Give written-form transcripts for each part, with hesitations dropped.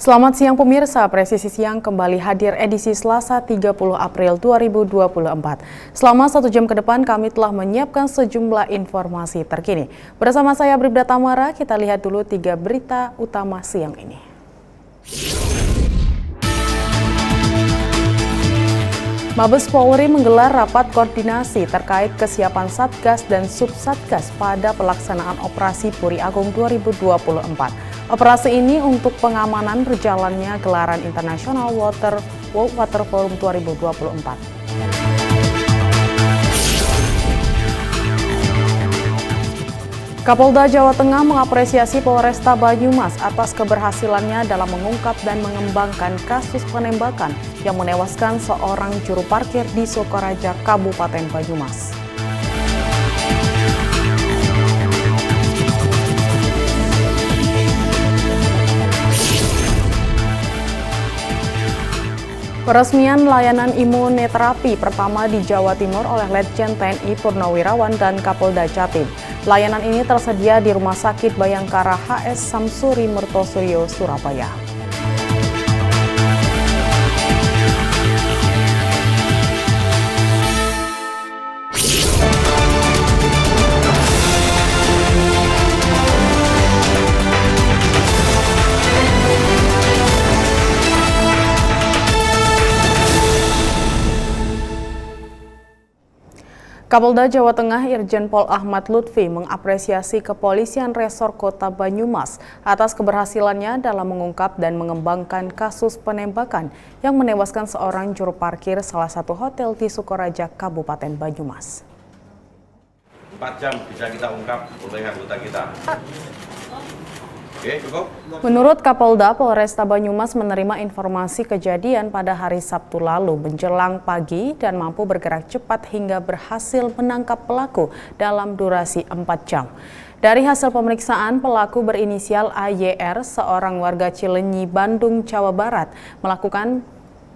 Selamat siang pemirsa, Presisi Siang kembali hadir edisi Selasa 30 April 2024. Selama 1 jam ke depan kami telah menyiapkan sejumlah informasi terkini. Bersama saya Bribda Tamara, kita lihat dulu 3 berita utama siang ini. Mabes Polri menggelar rapat koordinasi terkait kesiapan Satgas dan Subsatgas pada pelaksanaan Operasi Puri Agung 2024. Operasi ini untuk pengamanan berjalannya gelaran International World Water Forum 2024. Kapolda Jawa Tengah mengapresiasi Polresta Banyumas atas keberhasilannya dalam mengungkap dan mengembangkan kasus penembakan yang menewaskan seorang juru parkir di Sukoraja, Kabupaten Banyumas. Peresmian layanan imunoterapi pertama di Jawa Timur oleh Letjen TNI Purnawirawan dan Kapolda Jatim. Layanan ini tersedia di Rumah Sakit Bayangkara HS Samsuri Mertosuryo, Surabaya. Kapolda Jawa Tengah Irjen Pol Ahmad Lutfi mengapresiasi Kepolisian Resor Kota Banyumas atas keberhasilannya dalam mengungkap dan mengembangkan kasus penembakan yang menewaskan seorang juru parkir salah satu hotel di Sukoraja, Kabupaten Banyumas. 4 jam bisa kita ungkap oleh anggota kita. Oke, cukup. Menurut Kapolda, Polresta Banyumas menerima informasi kejadian pada hari Sabtu lalu menjelang pagi dan mampu bergerak cepat hingga berhasil menangkap pelaku dalam durasi 4 jam. Dari hasil pemeriksaan, pelaku berinisial AYR, seorang warga Cilenyi, Bandung, Jawa Barat, melakukan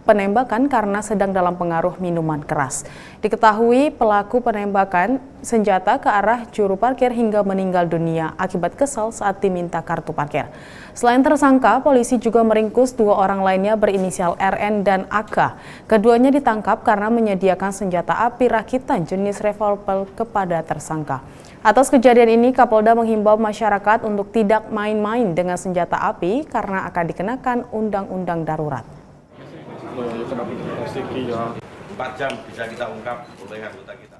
penembakan karena sedang dalam pengaruh minuman keras. Diketahui pelaku penembakan senjata ke arah juru parkir hingga meninggal dunia akibat kesal saat diminta kartu parkir. Selain tersangka, polisi juga meringkus 2 orang lainnya berinisial RN dan AK. Keduanya ditangkap karena menyediakan senjata api rakitan jenis revolver kepada tersangka. Atas kejadian ini, Kapolda menghimbau masyarakat untuk tidak main-main dengan senjata api karena akan dikenakan undang-undang darurat. 4 jam bisa kita ungkap oleh anggota kita.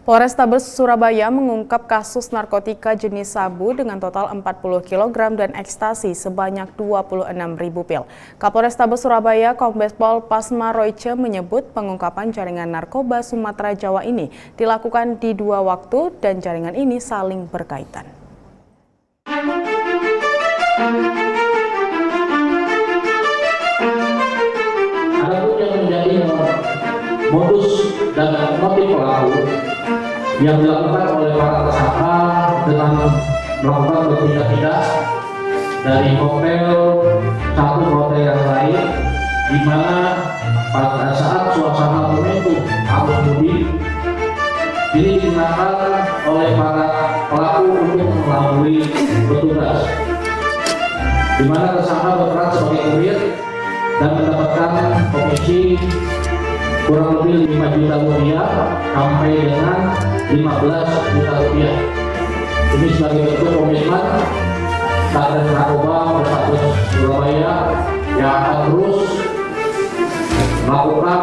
Polrestabes Surabaya mengungkap kasus narkotika jenis sabu dengan total 40 kg dan ekstasi sebanyak 26.000 pil. Kapolrestabes Surabaya Kombes Pol Pasma Royce menyebut pengungkapan jaringan narkoba Sumatera Jawa ini dilakukan di 2 waktu dan jaringan ini saling berkaitan. Modus dan motif pelaku yang dilakukan oleh para tersangka dengan melakukan berpindah-pindah dari hotel satu hotel yang lain, di mana pada saat suasana momentum arus mudik ini digunakan oleh para pelaku untuk melalui petugas, di mana tersangka berperan sebagai kurir dan mendapatkan komisi kurang lebih 5 juta rupiah sampai dengan 15 juta rupiah. Ini sebagai bentuk komitmen Satgas Narkoba Polrestabes Surabaya yang akan terus melakukan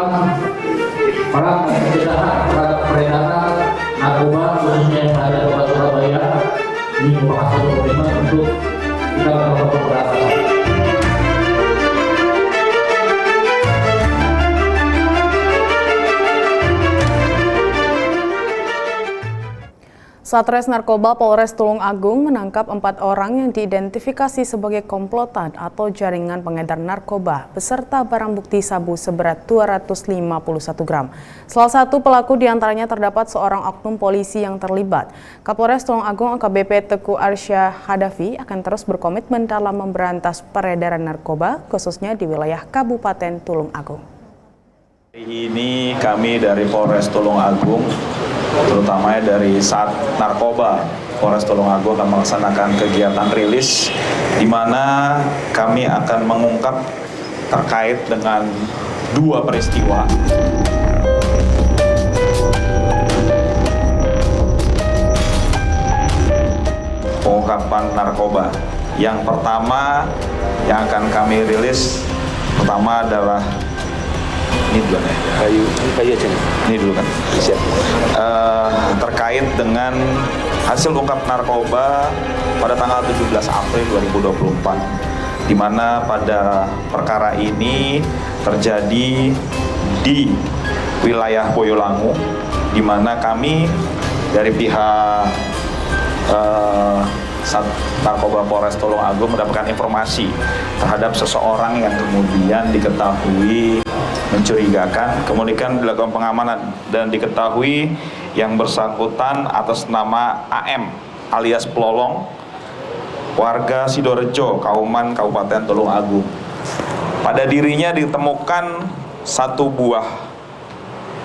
perang pencegahan terhadap peredaran narkoba khususnya yang ada di Kota Surabaya. Ini merupakan satu komitmen untuk kita melakukan pemberantasan. Satres Narkoba Polres Tulung Agung menangkap 4 orang yang diidentifikasi sebagai komplotan atau jaringan pengedar narkoba beserta barang bukti sabu seberat 251 gram. Salah satu pelaku diantaranya terdapat seorang oknum polisi yang terlibat. Kapolres Tulung Agung AKBP Teguh Arsyah Hadafi akan terus berkomitmen dalam memberantas peredaran narkoba khususnya di wilayah Kabupaten Tulung Agung. Hari ini kami dari Polres Tulung Agung terutama dari Sat Narkoba Polres Tulungagung akan melaksanakan kegiatan rilis di mana kami akan mengungkap terkait dengan 2 peristiwa. Pengungkapan narkoba. Yang pertama yang akan kami rilis pertama adalah ini dulu ya. Kayu aja nih. Ini dulu kan. Siap. Terkait dengan hasil ungkap narkoba pada tanggal 17 April 2024, di mana pada perkara ini terjadi di wilayah Boyolangu, di mana kami dari pihak Sat Narkoba Polres Tulungagung mendapatkan informasi terhadap seseorang yang kemudian diketahui mencurigakan, kemudian dilakukan pengamanan dan diketahui yang bersangkutan atas nama AM alias Pelolong, warga Sidorejo, Kauman, Kabupaten Tulungagung. Pada dirinya ditemukan 1 buah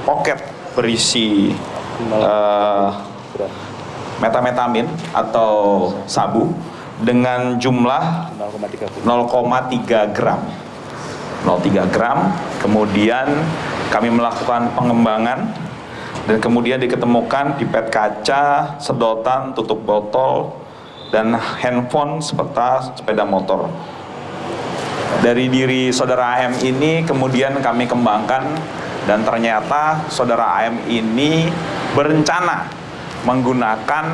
poket berisi metamfetamin atau sabu dengan jumlah 0,3 gram. 0,3 gram. Kemudian kami melakukan pengembangan dan kemudian diketemukan pipet kaca, sedotan, tutup botol, dan handphone serta sepeda motor. Dari diri saudara AM ini kemudian kami kembangkan dan ternyata saudara AM ini berencana menggunakan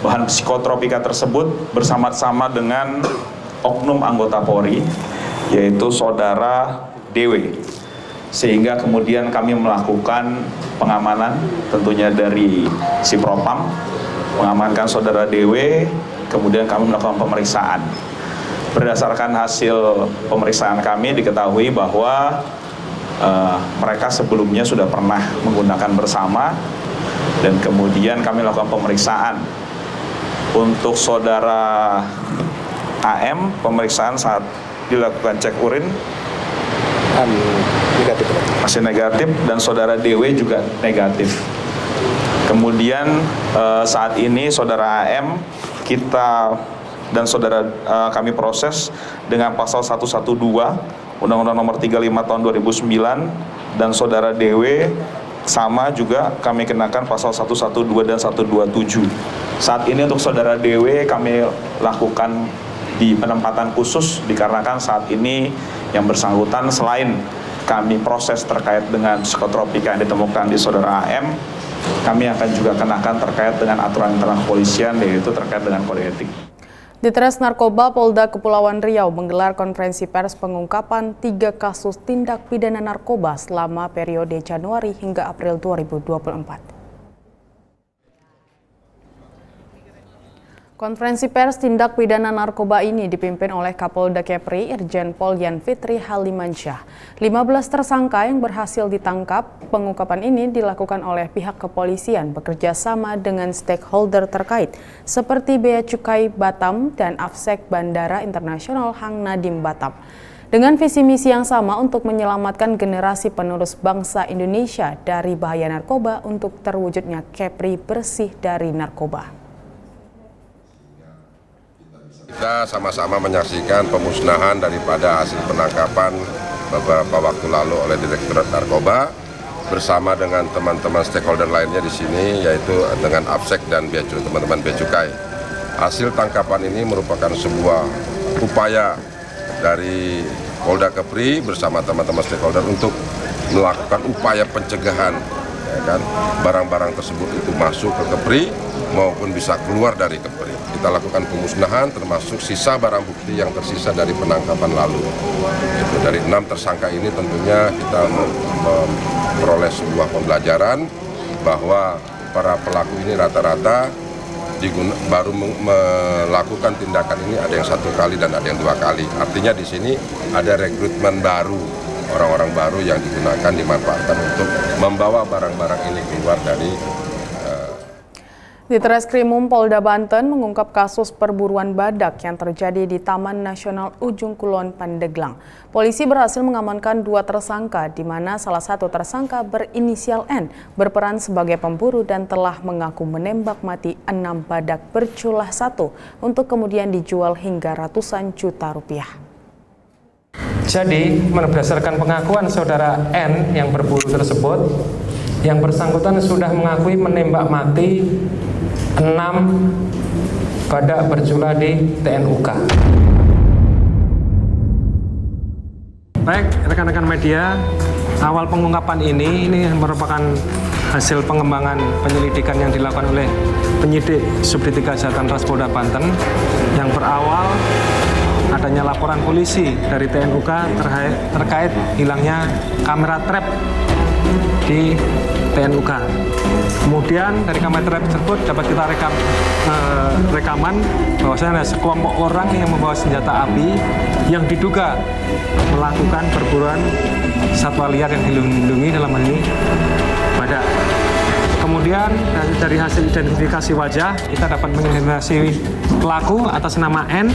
bahan psikotropika tersebut bersama-sama dengan oknum anggota Polri, yaitu saudara DW. Sehingga kemudian kami melakukan pengamanan tentunya dari Sipropam, mengamankan saudara DW, kemudian kami melakukan pemeriksaan. Berdasarkan hasil pemeriksaan kami diketahui bahwa mereka sebelumnya sudah pernah menggunakan bersama, dan kemudian kami lakukan pemeriksaan. Untuk saudara AM, pemeriksaan saat dilakukan cek urin negatif, masih negatif, dan saudara DW juga negatif. Kemudian saat ini saudara AM kita dan saudara kami proses dengan pasal 112 Undang-Undang Nomor 35 Tahun 2009, dan saudara DW sama juga kami kenakan pasal 112 dan 127. Saat ini untuk saudara DW kami lakukan di penempatan khusus dikarenakan saat ini yang bersangkutan selain kami proses terkait dengan psikotropika yang ditemukan di saudara AM, kami akan juga kenakan terkait dengan aturan internal kepolisian, yaitu terkait dengan kode etik. Ditres Narkoba Polda Kepulauan Riau menggelar konferensi pers pengungkapan 3 kasus tindak pidana narkoba selama periode Januari hingga April 2024. Konferensi pers tindak pidana narkoba ini dipimpin oleh Kapolda Kepri Irjen Pol Yan Fitri Halimansyah. 15 tersangka yang berhasil ditangkap. Pengungkapan ini dilakukan oleh pihak kepolisian bekerja sama dengan stakeholder terkait seperti Bea Cukai Batam dan Afsek Bandara Internasional Hang Nadim Batam. Dengan visi misi yang sama untuk menyelamatkan generasi penerus bangsa Indonesia dari bahaya narkoba untuk terwujudnya Kepri bersih dari narkoba. Kita sama-sama menyaksikan pemusnahan daripada hasil penangkapan beberapa waktu lalu oleh Direktorat Narkoba bersama dengan teman-teman stakeholder lainnya di sini, yaitu dengan Afsek dan teman-teman Bea Cukai. Hasil tangkapan ini merupakan sebuah upaya dari Polda Kepri bersama teman-teman stakeholder untuk melakukan upaya pencegahan, ya kan, barang-barang tersebut itu masuk ke Kepri maupun bisa keluar dari Kepri. Kita lakukan pemusnahan termasuk sisa barang bukti yang tersisa dari penangkapan lalu. Itu dari 6 tersangka ini tentunya kita memperoleh sebuah pembelajaran bahwa para pelaku ini rata-rata baru melakukan tindakan ini ada yang 1 kali dan ada yang 2 kali. Artinya di sini ada rekrutmen baru, orang-orang baru yang digunakan dimanfaatkan untuk membawa barang-barang ini keluar dari Ditreskrimum Polda Banten mengungkap kasus perburuan badak yang terjadi di Taman Nasional Ujung Kulon, Pandeglang. Polisi berhasil mengamankan 2 tersangka, di mana salah satu tersangka berinisial N berperan sebagai pemburu dan telah mengaku menembak mati 6 badak berculah 1 untuk kemudian dijual hingga ratusan juta rupiah. Jadi, berdasarkan pengakuan saudara N yang berburu tersebut, yang bersangkutan sudah mengakui menembak mati 6 badak berjula di TNUK. Baik, rekan-rekan media, awal pengungkapan ini merupakan hasil pengembangan penyelidikan yang dilakukan oleh penyidik Subdit 3 Jatan Ras Polda Banten yang berawal adanya laporan polisi dari TNUK terkait hilangnya kamera trap di TNUK. Kemudian dari kamera trap tersebut dapat kita rekaman bahwasanya ada sekelompok orang yang membawa senjata api yang diduga melakukan perburuan satwa liar yang dilindungi, dalam hal ini badak. Kemudian dari hasil identifikasi wajah kita dapat mengidentifikasi pelaku atas nama N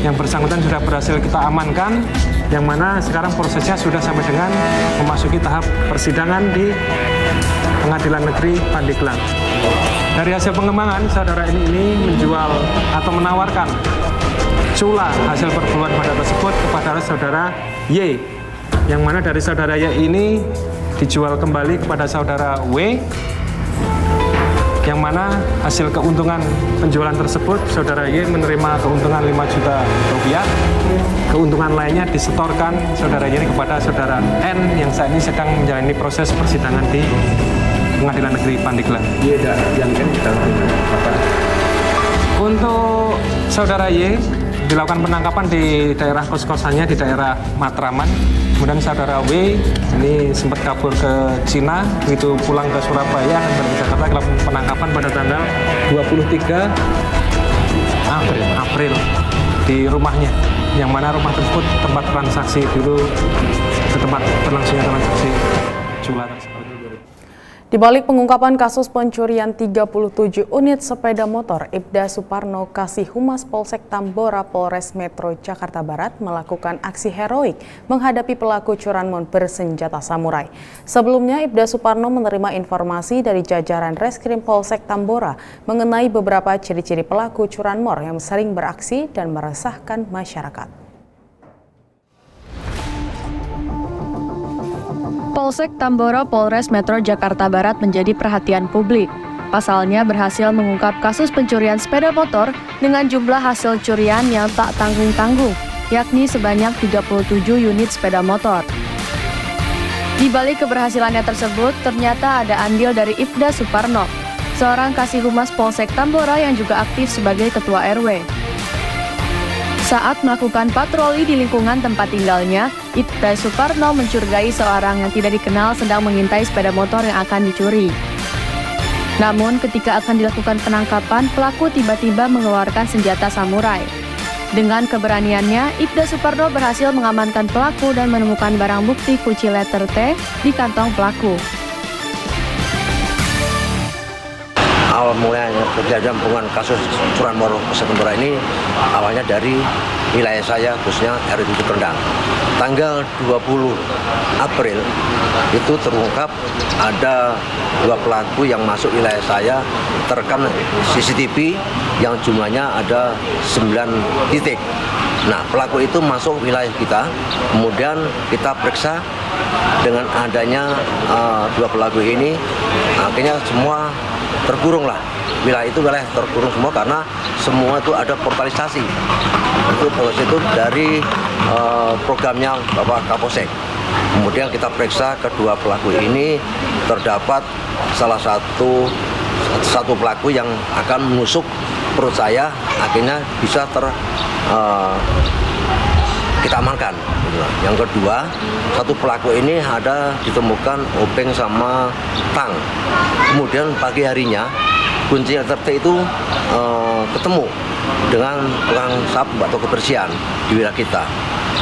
yang bersangkutan sudah berhasil kita amankan, yang mana sekarang prosesnya sudah sampai dengan memasuki tahap persidangan di Pengadilan Negeri Pandeglang. Dari hasil pengembangan, saudara ini menjual atau menawarkan cula hasil perburuan badak tersebut kepada saudara Y, yang mana dari saudara Y ini dijual kembali kepada saudara W, yang mana hasil keuntungan penjualan tersebut saudara Y menerima keuntungan 5 juta rupiah. Keuntungan lainnya disetorkan saudara Y ini kepada saudara N yang saat ini sedang menjalani proses persidangan di Pengadilan Negeri Pandeglang. Iya, yang kan kita apa? Untuk saudara Y dilakukan penangkapan di daerah kos-kosannya di daerah Matraman. Kemudian saudara W ini sempat kabur ke Cina, begitu pulang ke Surabaya dan dari Jakarta dilakukan penangkapan pada tanggal 23 April di rumahnya, yang mana rumah tersebut tempat transaksi dulu, ke tempat berlangsungnya transaksi cula tersebut. Di balik pengungkapan kasus pencurian 37 unit sepeda motor, Ibda Suparno, Kasih Humas Polsek Tambora Polres Metro Jakarta Barat melakukan aksi heroik menghadapi pelaku curanmor bersenjata samurai. Sebelumnya, Ibda Suparno menerima informasi dari jajaran Reskrim Polsek Tambora mengenai beberapa ciri-ciri pelaku curanmor yang sering beraksi dan meresahkan masyarakat. Polsek Tambora Polres Metro Jakarta Barat menjadi perhatian publik. Pasalnya berhasil mengungkap kasus pencurian sepeda motor dengan jumlah hasil curian yang tak tanggung-tanggung, yakni sebanyak 37 unit sepeda motor. Di balik keberhasilannya tersebut, ternyata ada andil dari Ibda Suparno, seorang Kasih Humas Polsek Tambora yang juga aktif sebagai Ketua RW. Saat melakukan patroli di lingkungan tempat tinggalnya, Ibda Suparno mencurigai seorang yang tidak dikenal sedang mengintai sepeda motor yang akan dicuri. Namun ketika akan dilakukan penangkapan, pelaku tiba-tiba mengeluarkan senjata samurai. Dengan keberaniannya, Ibda Suparno berhasil mengamankan pelaku dan menemukan barang bukti kunci letter T di kantong pelaku. Awal mulanya kejadian pengungkapan kasus curanmor Polsek Tambora ini awalnya dari wilayah saya, khususnya RW 7 Kendang. Tanggal 20 April itu terungkap ada 2 pelaku yang masuk wilayah saya, terekam CCTV yang jumlahnya ada 9 titik. Nah, pelaku itu masuk wilayah kita, kemudian kita periksa. Dengan adanya 2 pelaku ini, akhirnya semua terkurung lah. Wilayah itu wilayah terkurung semua karena semua itu ada portalisasi. Itu proses itu dari programnya Bapak Kapolsek. Kemudian kita periksa kedua pelaku ini, terdapat salah satu pelaku yang akan menusuk perut saya, akhirnya bisa kita amankan. Yang kedua, satu pelaku ini ada ditemukan obeng sama tang. Kemudian pagi harinya kunci RT itu ketemu dengan tukang sapu atau kebersihan di wilayah kita.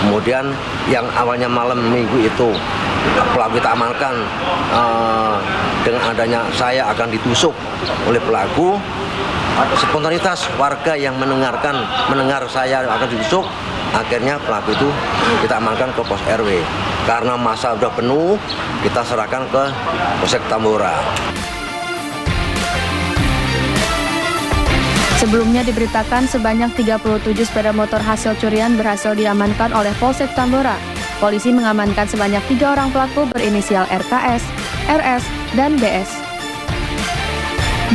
Kemudian yang awalnya malam minggu itu pelaku kita amankan, dengan adanya saya akan ditusuk oleh pelaku, spontanitas warga yang mendengar saya akan ditusuk, akhirnya pelaku itu kita amankan ke pos RW. Karena masa sudah penuh, kita serahkan ke Polsek Tambora. Sebelumnya diberitakan sebanyak 37 sepeda motor hasil curian berhasil diamankan oleh Polsek Tambora. Polisi mengamankan sebanyak 3 orang pelaku berinisial RKS, RS, dan BS.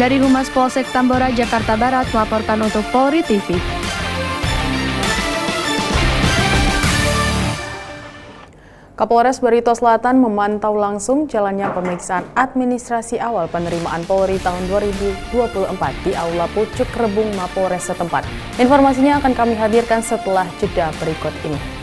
Dari Humas Polsek Tambora, Jakarta Barat, melaporkan untuk Polri TV. Kapolres Barito Selatan memantau langsung jalannya pemeriksaan administrasi awal penerimaan Polri tahun 2024 di Aula Pucuk Rebung Mapolres setempat. Informasinya akan kami hadirkan setelah jeda berikut ini.